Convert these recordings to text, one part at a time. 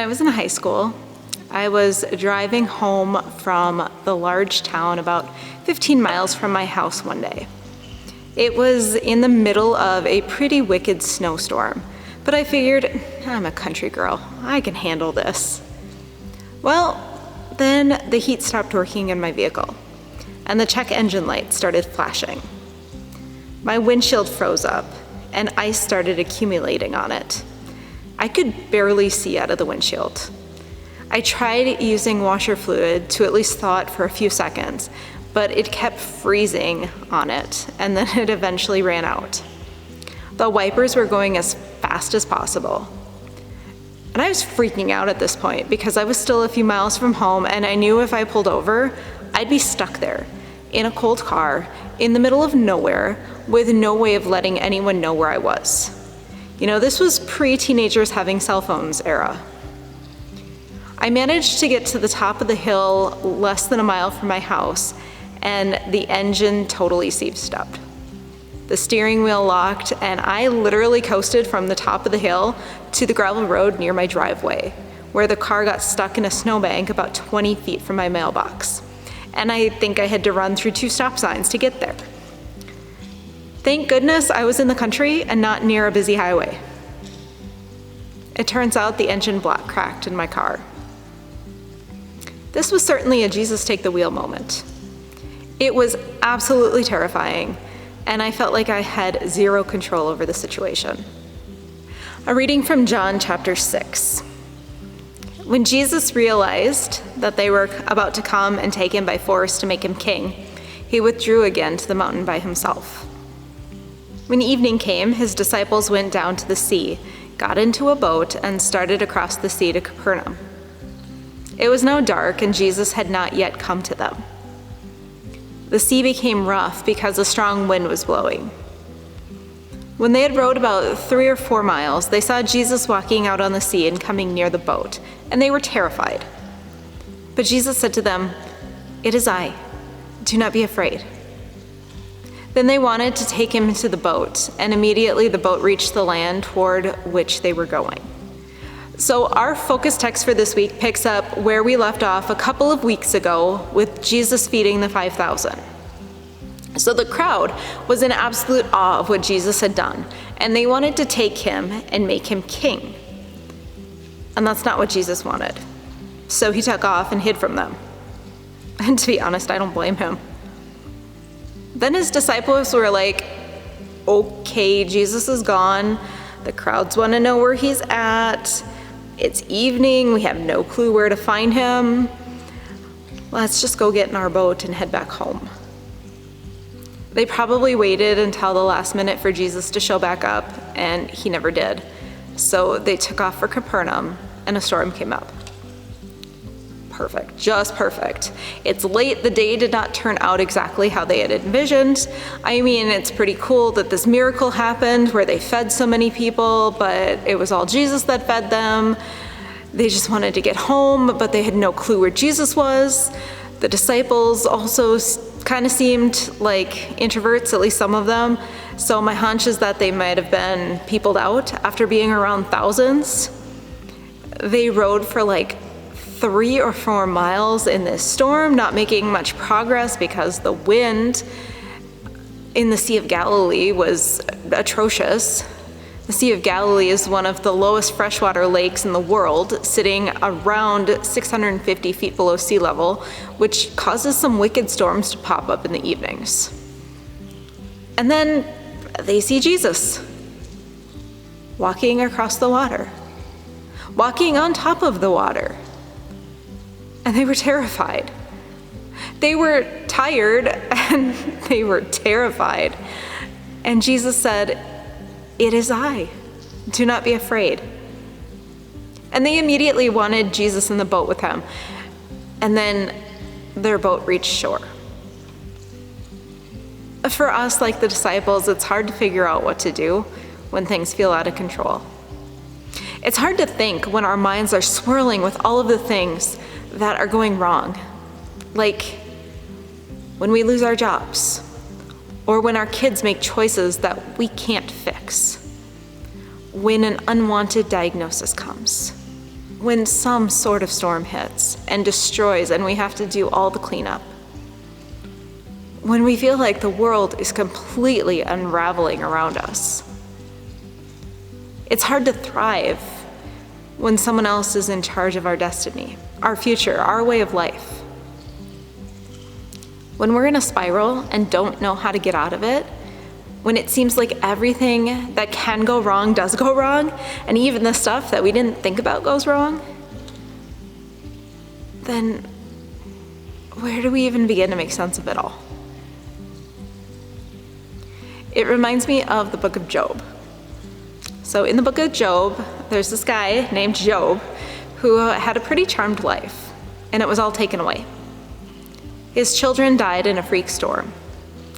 I was in high school, I was driving home from the large town about 15 miles from my house one day. It was in the middle of a pretty wicked snowstorm, but I figured, I'm a country girl, I can handle this. Well, then the heat stopped working in my vehicle, and the check engine light started flashing. My windshield froze up, and ice started accumulating on it. I could barely see out of the windshield. I tried using washer fluid to at least thaw it for a few seconds, but it kept freezing on it, and then it eventually ran out. The wipers were going as fast as possible. And I was freaking out at this point because I was still a few miles from home, and I knew if I pulled over, I'd be stuck there in a cold car in the middle of nowhere with no way of letting anyone know where I was. You know, this was pre-teenagers having cell phones era. I managed to get to the top of the hill less than a mile from my house, and the engine totally seized up. The steering wheel locked, and I literally coasted from the top of the hill to the gravel road near my driveway, where the car got stuck in a snowbank about 20 feet from my mailbox. And I think I had to run through 2 stop signs to get there. Thank goodness I was in the country and not near a busy highway. It turns out the engine block cracked in my car. This was certainly a Jesus take the wheel moment. It was absolutely terrifying, and I felt like I had zero control over the situation. A reading from John chapter 6. When Jesus realized that they were about to come and take him by force to make him king, he withdrew again to the mountain by himself. When evening came, his disciples went down to the sea, got into a boat, and started across the sea to Capernaum. It was now dark, and Jesus had not yet come to them. The sea became rough because a strong wind was blowing. When they had rowed about 3 or 4 miles, they saw Jesus walking out on the sea and coming near the boat, and they were terrified. But Jesus said to them, "It is I. Do not be afraid." Then they wanted to take him into the boat, and immediately the boat reached the land toward which they were going. So our focus text for this week picks up where we left off a couple of weeks ago with Jesus feeding the 5,000. So the crowd was in absolute awe of what Jesus had done, and they wanted to take him and make him king. And that's not what Jesus wanted. So he took off and hid from them. And to be honest, I don't blame him. Then his disciples were like, "Okay, Jesus is gone. The crowds want to know where he's at. It's evening, we have no clue where to find him. Let's just go get in our boat and head back home." They probably waited until the last minute for Jesus to show back up, and he never did. So they took off for Capernaum, and a storm came up. Perfect, just perfect. It's late, the day did not turn out exactly how they had envisioned. I mean, it's pretty cool that this miracle happened where they fed so many people, but it was all Jesus that fed them. They just wanted to get home, but they had no clue where Jesus was. The disciples also kind of seemed like introverts, at least some of them. So my hunch is that they might have been peopled out after being around thousands. They rode for like 3 or 4 miles in this storm, not making much progress because the wind in the Sea of Galilee was atrocious. The Sea of Galilee is one of the lowest freshwater lakes in the world, sitting around 650 feet below sea level, which causes some wicked storms to pop up in the evenings. And then they see Jesus walking across the water, walking on top of the water. And they were terrified. They were tired and they were terrified. And Jesus said, "It is I. Do not be afraid." And they immediately wanted Jesus in the boat with him. And then their boat reached shore. For us, like the disciples, it's hard to figure out what to do when things feel out of control. It's hard to think when our minds are swirling with all of the things that are going wrong, like when we lose our jobs, or when our kids make choices that we can't fix, when an unwanted diagnosis comes, when some sort of storm hits and destroys and we have to do all the cleanup. When we feel like the world is completely unraveling around us. It's hard to thrive when someone else is in charge of our destiny, our future, our way of life. When we're in a spiral and don't know how to get out of it, when it seems like everything that can go wrong does go wrong, and even the stuff that we didn't think about goes wrong, then where do we even begin to make sense of it all? It reminds me of the book of Job. So in the book of Job, there's this guy named Job who had a pretty charmed life, and it was all taken away. His children died in a freak storm.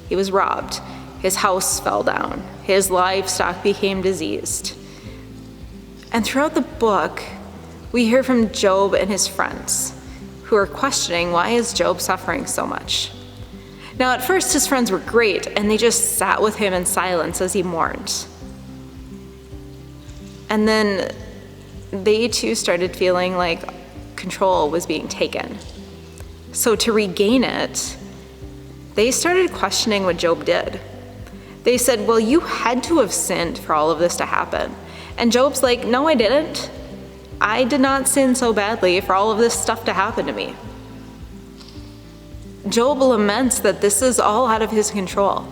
He was robbed. His house fell down. His livestock became diseased. And throughout the book, we hear from Job and his friends who are questioning, why is Job suffering so much? Now, at first, his friends were great, and they just sat with him in silence as he mourned. And then they too started feeling like control was being taken. So to regain it, they started questioning what Job did. They said, well, you had to have sinned for all of this to happen. And Job's like, no, I didn't. I did not sin so badly for all of this stuff to happen to me. Job laments that this is all out of his control.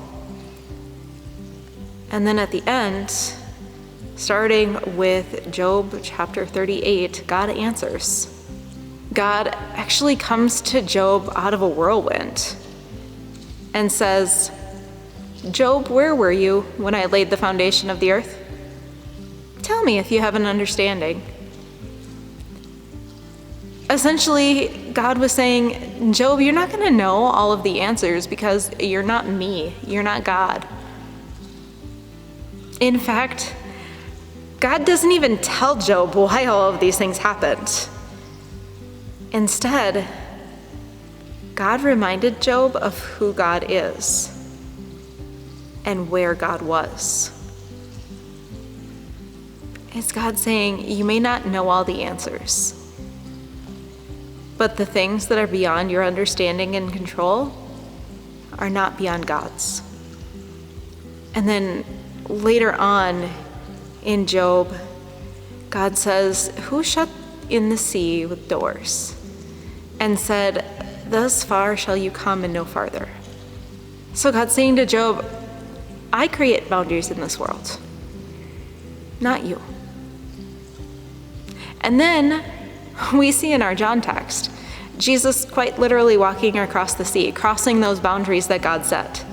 And then at the end, starting with Job chapter 38, God answers. God actually comes to Job out of a whirlwind and says, Job, where were you when I laid the foundation of the earth? Tell me if you have an understanding. Essentially, God was saying, Job, you're not going to know all of the answers because you're not me. You're not God. In fact, God doesn't even tell Job why all of these things happened. Instead, God reminded Job of who God is and where God was. It's God saying, you may not know all the answers, but the things that are beyond your understanding and control are not beyond God's. And then later on in Job, God says, who shut in the sea with doors and said, thus far shall you come and no farther? So God's saying to Job, I create boundaries in this world, not you. And then we see in our John text, Jesus quite literally walking across the sea, crossing those boundaries that God set,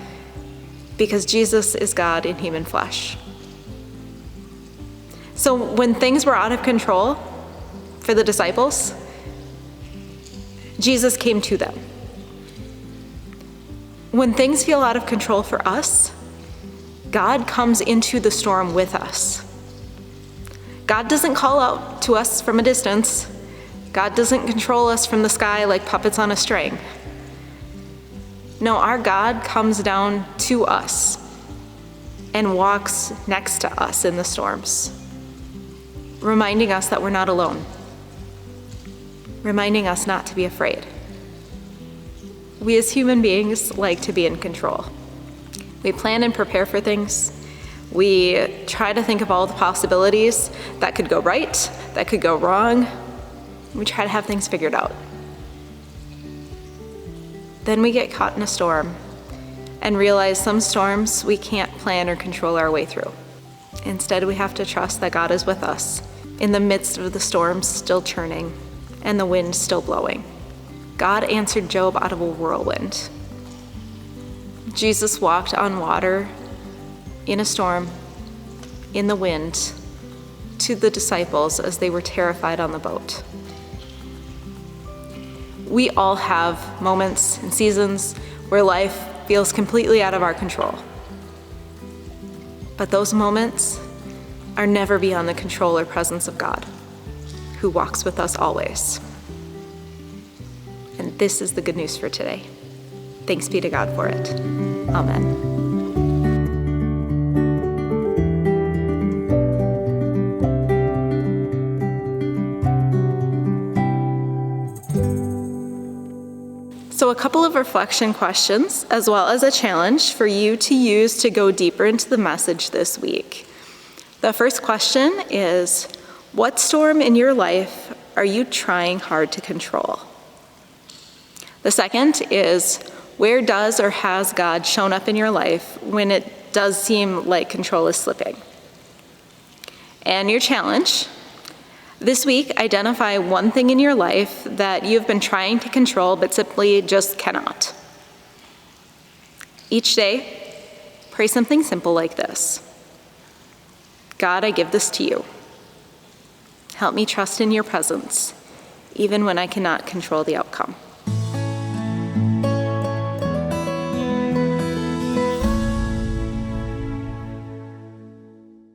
because Jesus is God in human flesh. So when things were out of control for the disciples, Jesus came to them. When things feel out of control for us, God comes into the storm with us. God doesn't call out to us from a distance. God doesn't control us from the sky like puppets on a string. No, our God comes down to us and walks next to us in the storms, reminding us that we're not alone, reminding us not to be afraid. We as human beings like to be in control. We plan and prepare for things. We try to think of all the possibilities that could go right, that could go wrong. We try to have things figured out. Then we get caught in a storm and realize some storms we can't plan or control our way through. Instead, we have to trust that God is with us in the midst of the storms still churning and the wind still blowing. God answered Job out of a whirlwind. Jesus walked on water in a storm, in the wind, to the disciples as they were terrified on the boat. We all have moments and seasons where life feels completely out of our control. But those moments are never beyond the control or presence of God, who walks with us always. And this is the good news for today. Thanks be to God for it. Amen. So a couple of reflection questions, as well as a challenge for you to use to go deeper into the message this week. The first question is, what storm in your life are you trying hard to control? The second is, where does or has God shown up in your life when it does seem like control is slipping? And your challenge, this week, identify one thing in your life that you've been trying to control but simply just cannot. Each day, pray something simple like this. God, I give this to you. Help me trust in your presence, even when I cannot control the outcome.